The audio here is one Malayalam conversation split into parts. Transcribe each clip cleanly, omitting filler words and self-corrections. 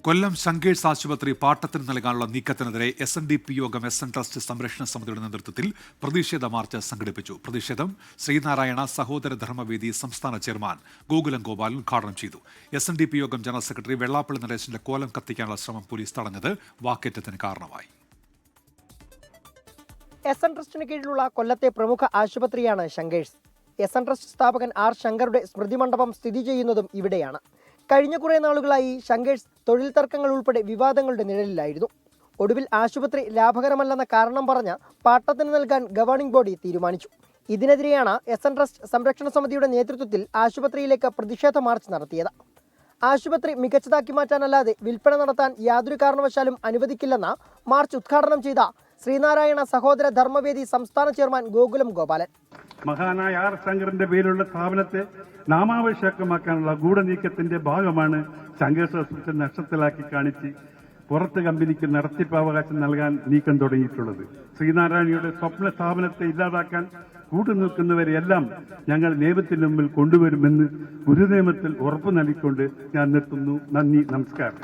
കൊല്ലം ശങ്കേഴ്സ് ആശുപത്രി പാട്ടത്തിന് നൽകാനുള്ള നീക്കത്തിനെതിരെ SNDP യോഗം SN ട്രസ്റ്റ് സംരക്ഷണ സമിതിയുടെ നേതൃത്വത്തിൽ പ്രതിഷേധ മാർച്ച് സംഘടിപ്പിച്ചു. പ്രതിഷേധം ശ്രീനാരായണ സഹോദര ധർമ്മവേദി സംസ്ഥാന ചെയർമാൻ ഗോകുലം ഗോപാൽ ഉദ്ഘാടനം ചെയ്തു. SNDP യോഗം ജനറൽ സെക്രട്ടറി വെള്ളാപ്പള്ളി നടേശന്റെ കോലം കത്തിക്കാനുള്ള ശ്രമം പോലീസ് തടഞ്ഞത് വാക്കേറ്റത്തിന് കാരണമായി. SN ട്രസ്റ്റിന് കീഴിലുള്ള കൊല്ലത്തെ പ്രമുഖ ആശുപത്രിയാണ് ശങ്കേഴ്സ്. SN ട്രസ്റ്റ് സ്ഥാപകൻ R. ശങ്കറുടെ സ്മൃതി മണ്ഡപം സ്ഥിതി ചെയ്യുന്നതും ഇവിടെയാണ്. കഴിഞ്ഞ കുറേ നാളുകളായി ശങ്കേഴ്സ് തൊഴിൽ തർക്കങ്ങൾ ഉൾപ്പെടെ വിവാദങ്ങളുടെ നിഴലിലായിരുന്നു. ഒടുവിൽ ആശുപത്രി ലാഭകരമല്ലെന്ന കാരണം പറഞ്ഞ് പാട്ടത്തിന് നൽകാൻ ഗവേണിംഗ് ബോഡി തീരുമാനിച്ചു. ഇതിനെതിരെയാണ് SN ട്രസ്റ്റ് സംരക്ഷണ സമിതിയുടെ നേതൃത്വത്തിൽ ആശുപത്രിയിലേക്ക് പ്രതിഷേധ മാർച്ച് നടത്തിയത്. ആശുപത്രി മികച്ചതാക്കി മാറ്റാനല്ലാതെ വിൽപ്പന നടത്താൻ യാതൊരു കാരണവശാലും അനുവദിക്കില്ലെന്ന് മാർച്ച് ഉദ്ഘാടനം ചെയ്ത ശ്രീനാരായണ സഹോദര ധർമ്മവേദി സംസ്ഥാന ചെയർമാൻ ഗോകുലം ഗോപാലൻ. മഹാനായ R. ശങ്കറിന്റെ പേരിലുള്ള സ്ഥാപനത്തെ നാമാവശേഷമാക്കാനുള്ള ഗൂഢനീക്കത്തിന്റെ ഭാഗമാണ് ശങ്കേഴ്സ് ഹോസ്പിറ്റൽ നഷ്ടത്തിലാക്കി കാണിച്ച് പുറത്ത് കമ്പനിക്ക് നടത്തിപ്പവകാശം നൽകാൻ നീക്കം തുടങ്ങിയിട്ടുള്ളത്. ശ്രീനാരായണയുടെ സ്വപ്ന സ്ഥാപനത്തെ ഇല്ലാതാക്കാൻ കൂട്ടുനിൽക്കുന്നവരെയെല്ലാം ഞങ്ങൾ നിയമത്തിന് മുമ്പിൽ കൊണ്ടുവരുമെന്ന് ഗുരുനിയമത്തിൽ ഉറപ്പു നൽകിക്കൊണ്ട് ഞാൻ നിർത്തുന്നു. നന്ദി, നമസ്കാരം.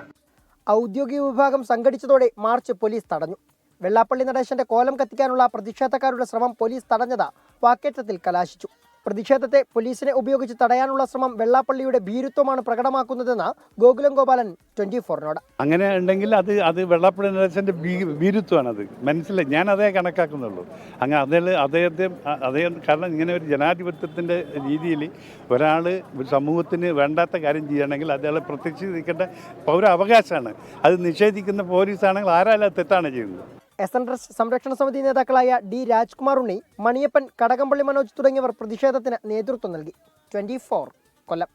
ഔദ്യോഗിക വിഭാഗം സംഘടിച്ചതോടെ മാർച്ച് പോലീസ് തടഞ്ഞു. വെള്ളാപ്പള്ളി നടേശന്റെ കോലം കത്തിക്കാനുള്ള പ്രതിഷേധക്കാരുടെ ശ്രമം പോലീസ് തടഞ്ഞത് വാക്കേറ്റത്തിൽ കലാശിച്ചു. പ്രതിഷേധത്തെ പോലീസിനെ ഉപയോഗിച്ച് തടയാനുള്ള ശ്രമം വെള്ളാപ്പള്ളിയുടെ ഭീരുത്വമാണ് പ്രകടമാക്കുന്നതെന്ന് ഗോകുലം ഗോപാലൻ 24-നോട്. അങ്ങനെ ഉണ്ടെങ്കിൽ അത് വെള്ളാപ്പള്ളി നടേശന്റെ ഭീരുത്വമാണ്. അത് മനസ്സിലായി, ഞാൻ അതേ കണക്കാക്കുന്നുള്ളൂ. അങ്ങനെ അദ്ദേഹം കാരണം ഇങ്ങനെ ഒരു ജനാധിപത്യത്തിൻ്റെ രീതിയിൽ ഒരാൾ സമൂഹത്തിന് വേണ്ടാത്ത കാര്യം ചെയ്യണമെങ്കിൽ അദ്ദേഹം പ്രത്യക്ഷീകരിക്കേണ്ട പൗരാവകാശമാണ്. അത് നിഷേധിക്കുന്ന പോലീസാണെങ്കിൽ ആരാലും തെറ്റാണ് ചെയ്യുന്നത്. SN ട്രസ്റ്റ് സംരക്ഷണ സമിതി നേതാക്കളായ D. രാജ്കുമാർ ഉണ്ണി, മണിയപ്പൻ, കടകംപള്ളി മനോജ് തുടങ്ങിയവർ പ്രതിഷേധത്തിന് നേതൃത്വം നൽകി. 24 കൊല്ലം.